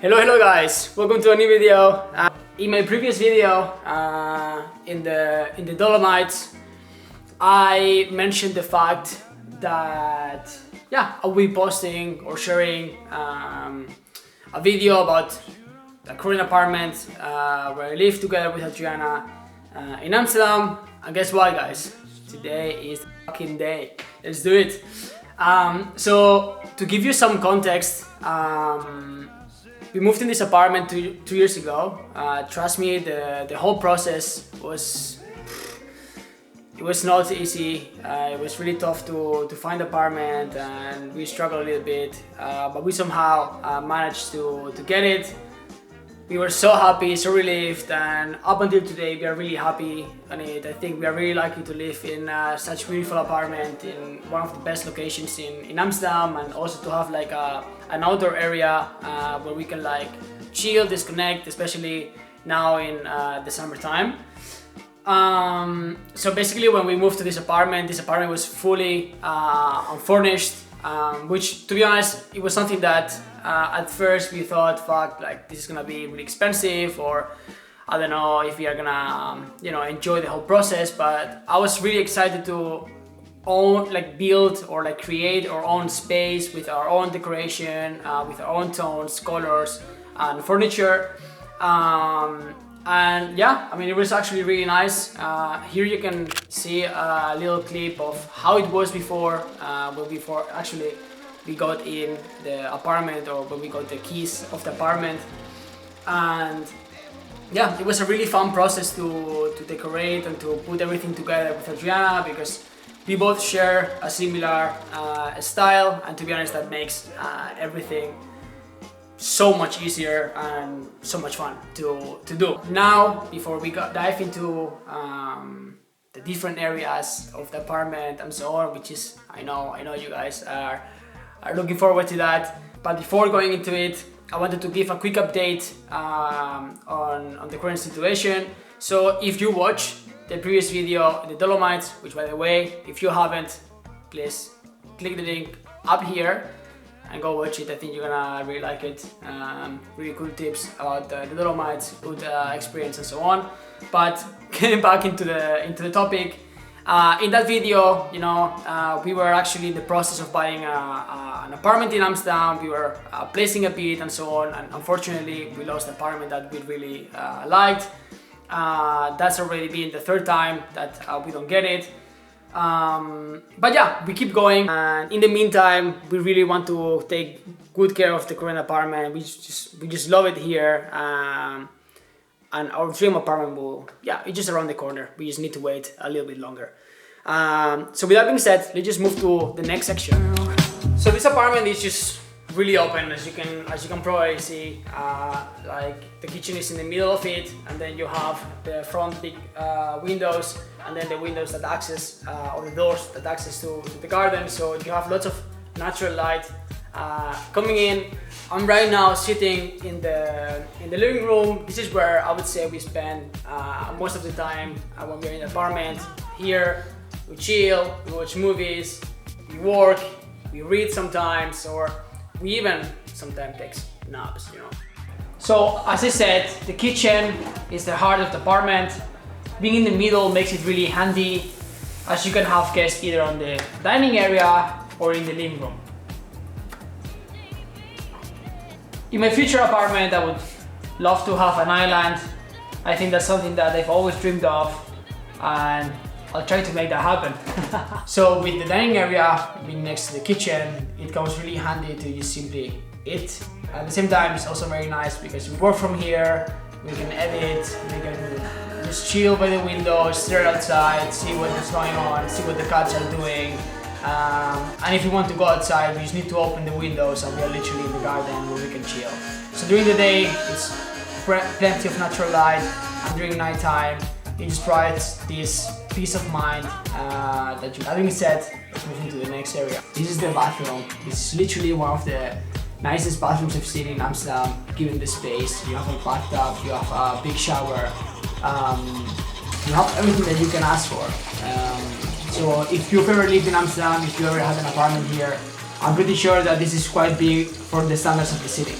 Hello guys, welcome to a new video. In my previous video in the Dolomites, I mentioned the fact that I'll be posting or sharing a video about the current apartment where I live together with Adriana in Amsterdam. And guess what, guys? Today is the fucking day. Let's do it. So to give you some context, we moved in this apartment two years ago. Trust me, the whole process was not easy. It was really tough to find an apartment, and we struggled a little bit, but we somehow managed to get it. We were so happy, so relieved, and up until today we are really happy on it. I think we are really lucky to live in such a beautiful apartment in one of the best locations in Amsterdam, and also to have like an outdoor area where we can like chill, disconnect, especially now in the summertime. So basically when we moved to this apartment was fully unfurnished, which, to be honest, it was something that at first we thought, fuck, like this is gonna be really expensive, or I don't know if we are gonna enjoy the whole process. But I was really excited to build or create our own space with our own decoration, with our own tones, colors and furniture. And yeah, I mean, it was actually really nice. Here you can see a little clip of how it was before, before actually we got in the apartment, or when we got the keys of the apartment. And yeah, it was a really fun process to decorate and to put everything together with Adriana, because we both share a similar style, and to be honest, that makes everything so much easier and so much fun to do. Now, before we dive into the different areas of the apartment and so on, which is, I know you guys are looking forward to that. But before going into it, I wanted to give a quick update on the current situation. So if you watch the previous video, the Dolomites, which by the way, if you haven't, please click the link up here and go watch it. I think you're gonna really like it. Really cool tips about the Dolomites, good experience and so on. But getting back into the topic, in that video, we were actually in the process of buying an apartment in Amsterdam. We were placing a bid and so on, and unfortunately we lost the apartment that we really liked. That's already been the third time that we don't get it. But yeah, we keep going, and in the meantime we really want to take good care of the current apartment. We just love it here, and our dream apartment it's just around the corner. We just need to wait a little bit longer. So with that being said, let's just move to the next section. So this apartment is just really open, as you can probably see. Like the kitchen is in the middle of it, and then you have the front big windows, and then the windows that access or the doors that access to the garden. So you have lots of natural light coming in. I'm right now sitting in the living room. This is where I would say we spend most of the time when we're in the apartment. Here we chill, we watch movies, we work, we read sometimes, or we even sometimes take naps, So as I said, the kitchen is the heart of the apartment. Being in the middle makes it really handy, as you can have guests either on the dining area or in the living room. In my future apartment, I would love to have an island. I think that's something that I've always dreamed of, and I'll try to make that happen. So with the dining area being next to the kitchen, it comes really handy to just simply eat. At the same time, it's also very nice because we work from here, we can edit, we can just chill by the window, stare outside, see what is going on, see what the cats are doing. And if we want to go outside, we just need to open the windows, and we are literally in the garden where we can chill. So during the day, it's plenty of natural light, and during nighttime, it just provides this peace of mind that you. That being said, let's move into the next area. This is the bathroom. It's literally one of the nicest bathrooms I've seen in Amsterdam, given the space. You have a bathtub, you have a big shower, you have everything that you can ask for. So if you've ever lived in Amsterdam, if you ever had an apartment here, I'm pretty sure that this is quite big for the standards of the city.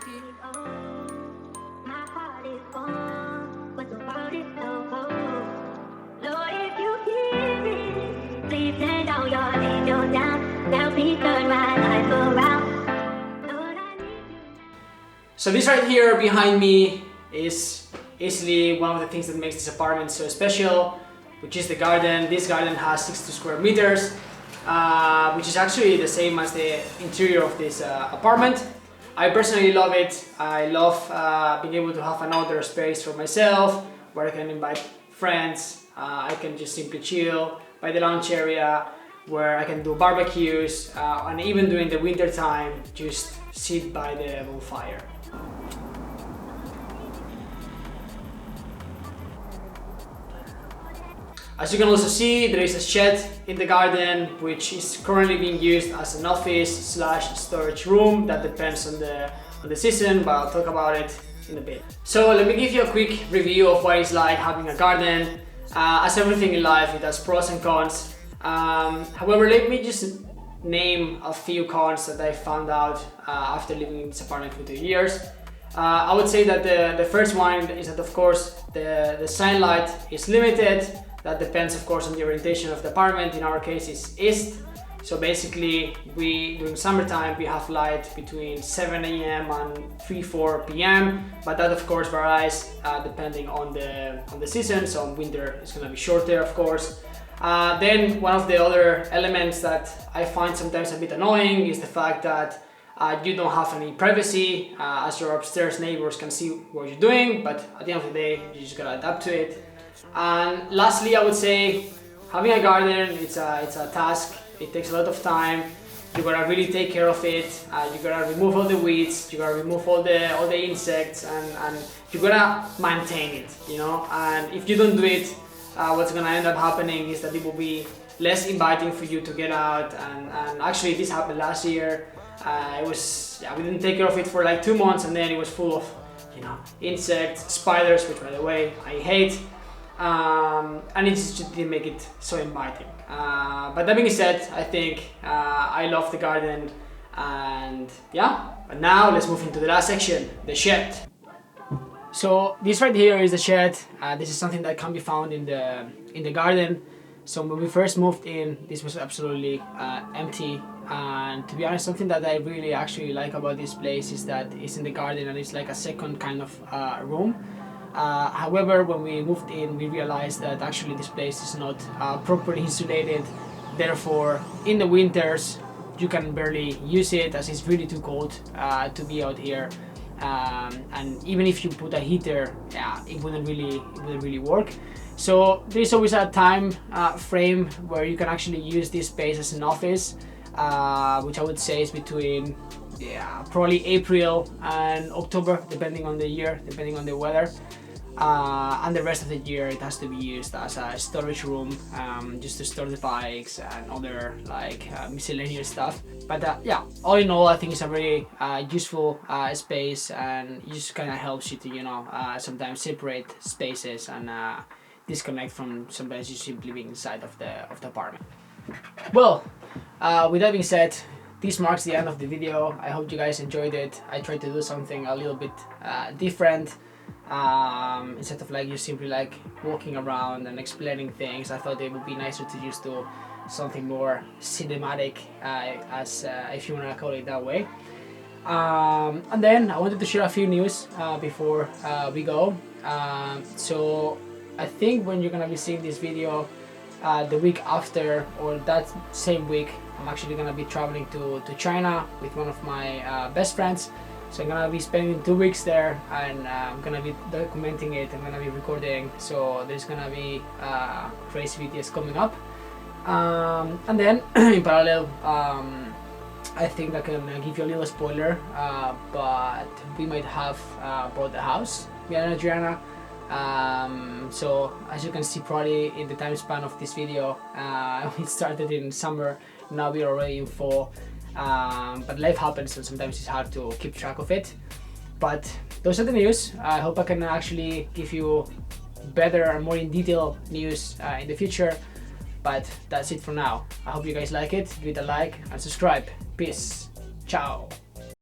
My heart is gone, but the world is so cold. Lord, if you hear it, please send down your angels down. Help me turn my life around. Lord, I need you. So this right here behind me is easily one of the things that makes this apartment so special, which is the garden. This garden has 60 square meters, which is actually the same as the interior of this apartment. I personally love it. I love being able to have an outdoor space for myself where I can invite friends. I can just simply chill by the lounge area where I can do barbecues, and even during the winter time just sit by the bonfire. As you can also see, there is a shed in the garden which is currently being used as an office / storage room. That depends on the season, but I'll talk about it in a bit. So let me give you a quick review of what it's like having a garden. As everything in life, it has pros and cons. However, let me just name a few cons that I found out after living in this apartment for 2 years. I would say that the first one is that, of course, the sunlight is limited. That depends, of course, on the orientation of the apartment. In our case, it's east. So basically, during summertime, we have light between 7 a.m. and 3-4 p.m. But that, of course, varies depending on the season. So in winter, it's gonna be shorter, of course. Then one of the other elements that I find sometimes a bit annoying is the fact that you don't have any privacy, as your upstairs neighbors can see what you're doing, but at the end of the day, you just gotta adapt to it. And lastly, I would say having a garden, it's a task. It takes a lot of time. You gotta really take care of it. You gotta remove all the weeds. You gotta remove all the insects, and you gotta maintain it. You know. And if you don't do it, what's gonna end up happening is that it will be less inviting for you to get out. And actually, this happened last year. We didn't take care of it for like 2 months, and then it was full of, insects, spiders, which, by the way, I hate. And it just didn't make it so inviting. But that being said, I think I love the garden, and yeah. But now let's move into the last section, the shed. So this right here is the shed. This is something that can be found in the garden. So when we first moved in, this was absolutely empty. And to be honest, something that I really actually like about this place is that it's in the garden and it's like a second kind of room. However, when we moved in, we realized that actually this place is not properly insulated. Therefore, in the winters, you can barely use it as it's really too cold to be out here. And even if you put a heater, it wouldn't really work. So there's always a time frame where you can actually use this space as an office, which I would say is between probably April and October, depending on the year, depending on the weather. And the rest of the year it has to be used as a storage room, just to store the bikes and other miscellaneous stuff. But all in all, I think it's a very useful space, and it just kind of helps you to sometimes separate spaces and disconnect from sometimes you simply being inside of the apartment. Well, with that being said, this marks the end of the video. I hope you guys enjoyed it. I tried to do something a little bit different. Instead of just simply walking around and explaining things, I thought it would be nicer to just do something more cinematic, as if you want to call it that way. And then I wanted to share a few news before we go. So I think when you're gonna be seeing this video, the week after or that same week, I'm actually gonna be traveling to China with one of my best friends. So I'm gonna be spending 2 weeks there, and I'm gonna be documenting it. I'm gonna be recording, so there's gonna be crazy videos coming up. And then in parallel, I think I can give you a little spoiler, but we might have bought a house, me and Adriana. So as you can see probably in the time span of this video, it started in summer, now we're already in fall. But life happens, and sometimes it's hard to keep track of it. But those are the news. I hope I can actually give you better and more in detail news in the future. But that's it for now. I hope you guys like it. Give it a like and subscribe. Peace. Ciao.